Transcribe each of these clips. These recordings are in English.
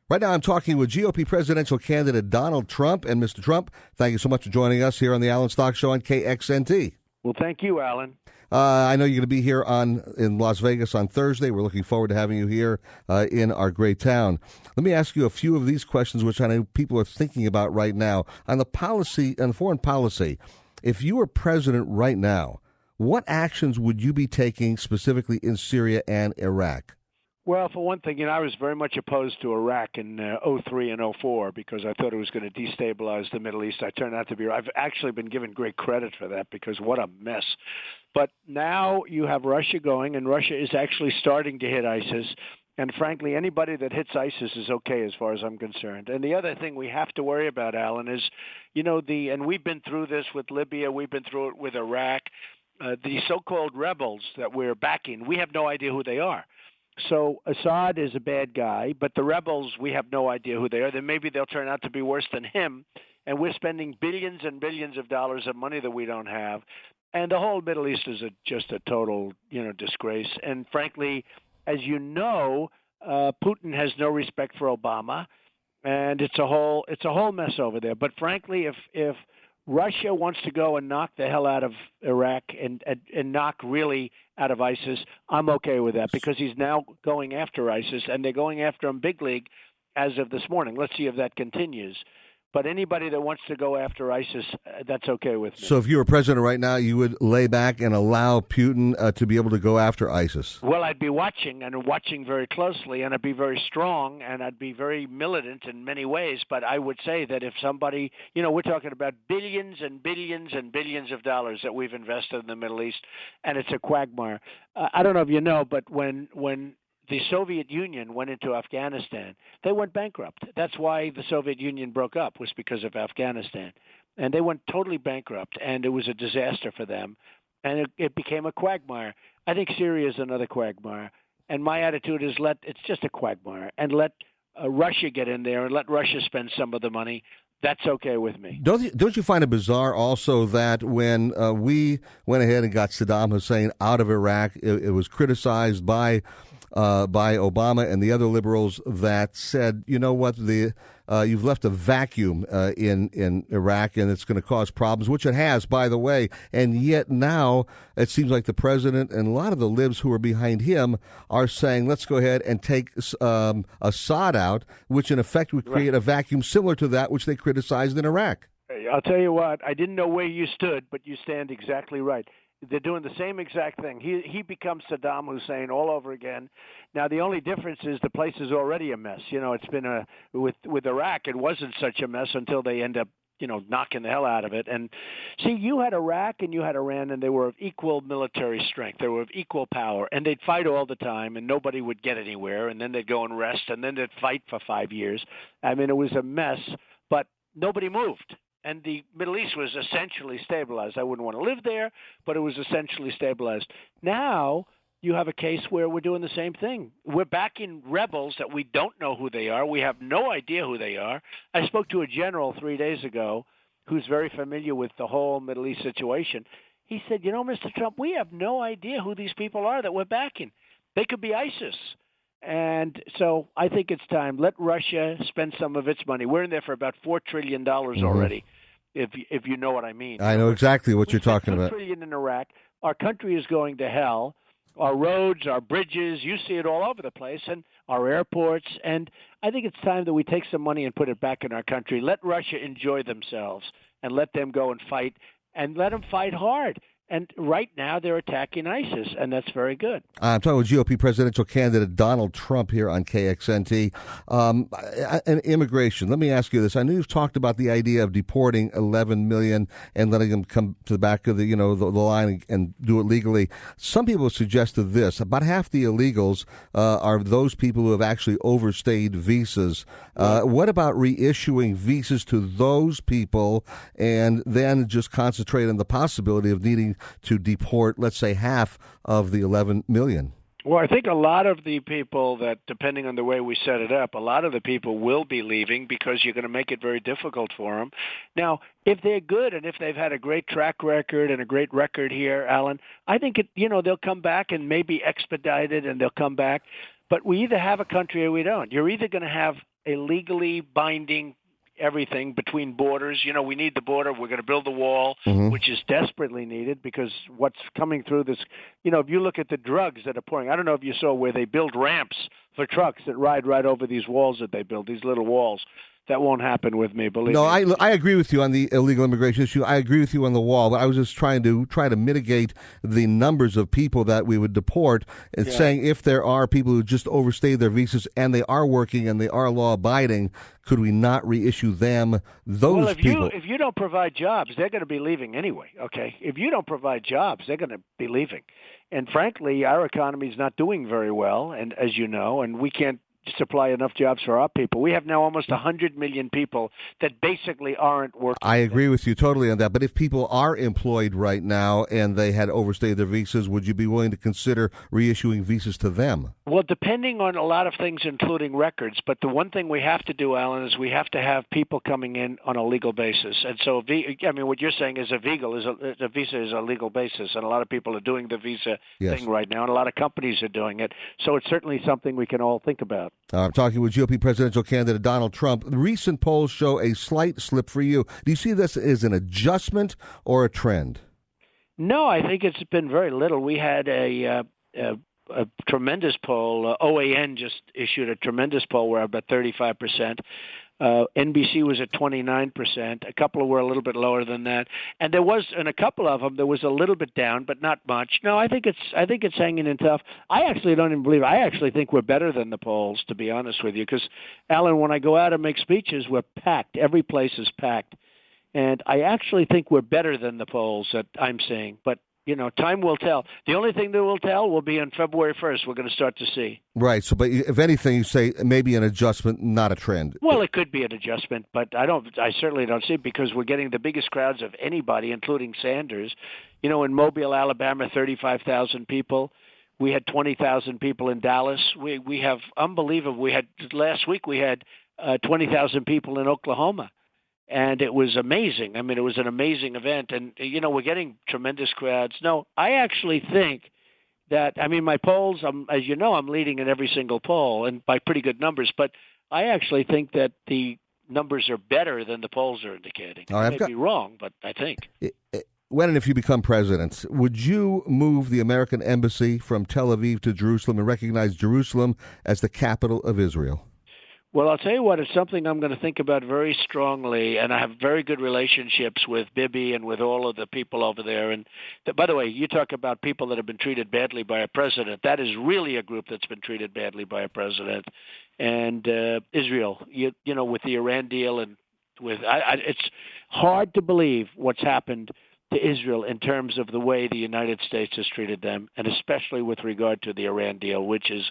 Right now, I'm talking with GOP presidential candidate Donald Trump. And Mr. Trump, thank you so much for joining us here on the Alan Stock Show on KXNT. Well, thank you, Alan. I know you're going to be here in Las Vegas on Thursday. We're looking forward to having you here in our great town. Let me ask you a few of these questions, which I know people are thinking about right now. On the policy and foreign policy, if you were president right now, what actions would you be taking specifically in Syria and Iraq? Well, for one thing, I was very much opposed to Iraq in 03 and 04 because I thought it was going to destabilize the Middle East. I turned out to be right. I've actually been given great credit for that because what a mess. But now you have Russia going, and Russia is actually starting to hit ISIS. And frankly, anybody that hits ISIS is okay as far as I'm concerned. And the other thing we have to worry about, Alan, is, and we've been through this with Libya, we've been through it with Iraq, the so-called rebels that we're backing, we have no idea who they are. So Assad is a bad guy, but the rebels, we have no idea who they are. Then maybe they'll turn out to be worse than him, and we're spending billions and billions of dollars of money that we don't have. And the whole Middle East is just a total, disgrace. And frankly, as you know, Putin has no respect for Obama, and it's a whole mess over there. But frankly, if Russia wants to go and knock the hell out of Iraq and knock really out of ISIS, I'm okay with that because he's now going after ISIS, and they're going after him big league as of this morning. Let's see if that continues. But anybody that wants to go after ISIS, that's okay with me. So if you were president right now, you would lay back and allow Putin to be able to go after ISIS? Well, I'd be watching very closely, and I'd be very strong, and I'd be very militant in many ways. But I would say that if somebody, we're talking about billions and billions and billions of dollars that we've invested in the Middle East, and it's a quagmire. I don't know if you know, but when the Soviet Union went into Afghanistan, they went bankrupt. That's why the Soviet Union broke up, was because of Afghanistan. And they went totally bankrupt, and it was a disaster for them. And it became a quagmire. I think Syria is another quagmire. And my attitude is it's just a quagmire, and let Russia get in there and let Russia spend some of the money. That's okay with me. Don't you find it bizarre also that when we went ahead and got Saddam Hussein out of Iraq, it was criticized by Obama and the other liberals that said, you know what, you've left a vacuum in Iraq, and it's going to cause problems, which it has, by the way. And yet now it seems like the president and a lot of the libs who are behind him are saying, let's go ahead and take Assad out, which in effect would create a vacuum similar to that which they criticized in Iraq. I'll tell you what, I didn't know where you stood, but you stand exactly right. They're doing the same exact thing. He becomes Saddam Hussein all over again. Now, the only difference is the place is already a mess. It's been with Iraq, it wasn't such a mess until they end up, knocking the hell out of it. And see, you had Iraq and you had Iran, and they were of equal military strength. They were of equal power, and they'd fight all the time, and nobody would get anywhere. And then they'd go and rest, and then they'd fight for 5 years. I mean, it was a mess, but nobody moved. And the Middle East was essentially stabilized. I wouldn't want to live there, but it was essentially stabilized. Now you have a case where we're doing the same thing. We're backing rebels that we don't know who they are. We have no idea who they are. I spoke to a general 3 days ago who's very familiar with the whole Middle East situation. He said, Mr. Trump, we have no idea who these people are that we're backing. They could be ISIS. And so I think it's time. Let Russia spend some of its money. We're in there for about $4 trillion already, if you know what I mean. I know exactly what you're talking about. $2 trillion in Iraq. Our country is going to hell. Our roads, our bridges, you see it all over the place, and our airports. And I think it's time that we take some money and put it back in our country. Let Russia enjoy themselves and let them go and fight, and let them fight hard. And right now they're attacking ISIS, and that's very good. I'm talking with GOP presidential candidate Donald Trump here on KXNT. And immigration, let me ask you this. I know you've talked about the idea of deporting 11 million and letting them come to the back of the line and do it legally. Some people have suggested this. About half the illegals are those people who have actually overstayed visas. What about reissuing visas to those people and then just concentrate on the possibility of needing to deport, let's say, half of the 11 million? Well, I think a lot of the people that, depending on the way we set it up, a lot of the people will be leaving because you're going to make it very difficult for them. Now, if they're good and if they've had a great track record and a great record here, Alan, I think they'll come back and maybe expedite it and they'll come back. But we either have a country or we don't. You're either going to have a legally binding everything between borders. We need the border. We're going to build the wall, which is desperately needed because what's coming through this, if you look at the drugs that are pouring, I don't know if you saw where they build ramps for trucks that ride right over these walls that they build, these little walls. That won't happen with me, believe me. No, I agree with you on the illegal immigration issue. I agree with you on the wall, but I was just trying to mitigate the numbers of people that we would deport and saying if there are people who just overstay their visas and they are working and they are law-abiding, could we not reissue them those people? If you don't provide jobs, they're going to be leaving anyway, okay? If you don't provide jobs, they're going to be leaving. And frankly, our economy is not doing very well, and as you know, and we can't supply enough jobs for our people. We have now almost 100 million people that basically aren't working. I agree with you totally on that. But if people are employed right now and they had overstayed their visas, would you be willing to consider reissuing visas to them? Well, depending on a lot of things, including records. But the one thing we have to do, Alan, is we have to have people coming in on a legal basis. And so, what you're saying is a visa is a legal basis, and a lot of people are doing the visa thing right now, and a lot of companies are doing it. So it's certainly something we can all think about. I'm talking with GOP presidential candidate Donald Trump. Recent polls show a slight slip for you. Do you see this as an adjustment or a trend? No, I think it's been very little. We had a tremendous poll. OAN just issued a tremendous poll where about 35%. NBC was at 29%. A couple were a little bit lower than that, and in a couple of them there was a little bit down, but not much. No, I think it's hanging in tough. I actually don't even believe. I actually think we're better than the polls, to be honest with you. Because Alan, when I go out and make speeches, we're packed. Every place is packed, and I actually think we're better than the polls that I'm seeing. But time will tell. The only thing that will tell will be on February 1st. We're going to start to see. Right. So, but if anything, you say maybe an adjustment, not a trend. Well, it could be an adjustment, but I certainly don't see it because we're getting the biggest crowds of anybody, including Sanders. In Mobile, Alabama, 35,000 people. We had 20,000 people in Dallas. We have unbelievable. Last week we had 20,000 people in Oklahoma. And it was amazing. I mean, it was an amazing event. And, we're getting tremendous crowds. No, I actually think that, my polls, as you know, I'm leading in every single poll and by pretty good numbers. But I actually think that the numbers are better than the polls are indicating. I may be wrong, but I think. When and if you become president, would you move the American embassy from Tel Aviv to Jerusalem and recognize Jerusalem as the capital of Israel? Well, I'll tell you what, it's something I'm going to think about very strongly, and I have very good relationships with Bibi and with all of the people over there. And by the way, you talk about people that have been treated badly by a president. That is really a group that's been treated badly by a president. And Israel, with the Iran deal, and it's hard to believe what's happened to Israel in terms of the way the United States has treated them, and especially with regard to the Iran deal, which is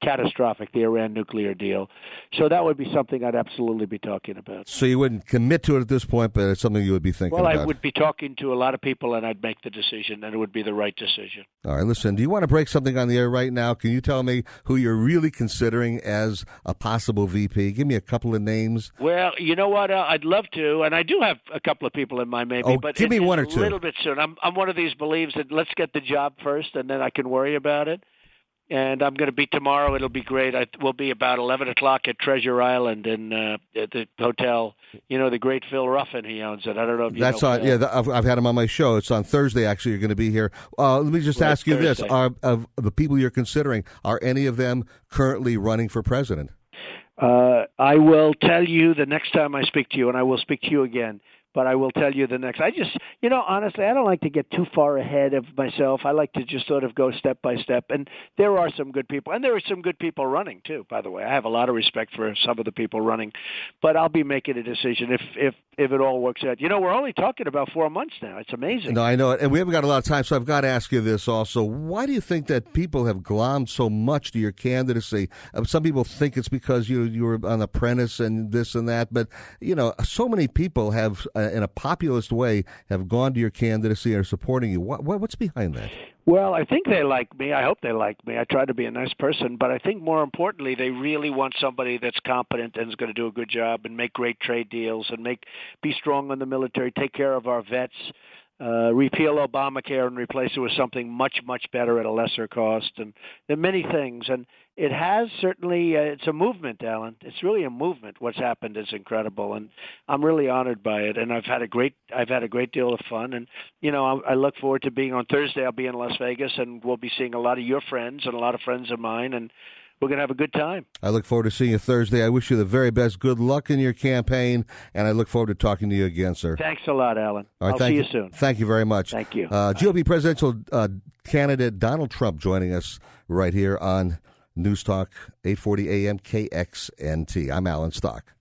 catastrophic, the Iran nuclear deal. So that would be something I'd absolutely be talking about. So you wouldn't commit to it at this point, but it's something you would be thinking about. Well, I would be talking to a lot of people, and I'd make the decision, and it would be the right decision. All right, listen, do you want to break something on the air right now? Can you tell me who you're really considering as a possible VP? Give me a couple of names. Well, you know what? I'd love to, and I do have a couple of people in mind, maybe. But give me one or two. A little bit soon. I'm one of these believes that let's get the job first, and then I can worry about it. And I'm going to be tomorrow. It'll be great. We'll be about 11 o'clock at Treasure Island at the hotel. The great Phil Ruffin, he owns it. I don't know if you That's know on. Phil. Yeah, I've had him on my show. It's on Thursday, actually. You're going to be here. Let me just ask you this. Of the people you're considering, are any of them currently running for president? I will tell you the next time I speak to you, and I will speak to you again. But I will tell you the next. I just, honestly, I don't like to get too far ahead of myself. I like to just sort of go step by step. And there are some good people. And there are some good people running, too, by the way. I have a lot of respect for some of the people running. But I'll be making a decision if it all works out. We're only talking about 4 months now. It's amazing. No, I know it. And we haven't got a lot of time, so I've got to ask you this also. Why do you think that people have glommed so much to your candidacy? Some people think it's because you were an apprentice and this and that. But, so many people have in a populist way, have gone to your candidacy and are supporting you. What's behind that? Well, I think they like me. I hope they like me. I try to be a nice person. But I think more importantly, they really want somebody that's competent and is going to do a good job and make great trade deals and be strong on the military, take care of our vets, repeal Obamacare and replace it with something much, much better at a lesser cost. And there are many things. And It has certainly. It's a movement, Alan. It's really a movement. What's happened is incredible, and I'm really honored by it. And I've had a great deal of fun. And I look forward to being on Thursday. I'll be in Las Vegas, and we'll be seeing a lot of your friends and a lot of friends of mine, and we're going to have a good time. I look forward to seeing you Thursday. I wish you the very best. Good luck in your campaign, and I look forward to talking to you again, sir. Thanks a lot, Alan. All right, I'll see you soon. Thank you very much. Thank you. GOP presidential candidate Donald Trump joining us right here on News Talk 840 AM KXNT. I'm Alan Stock.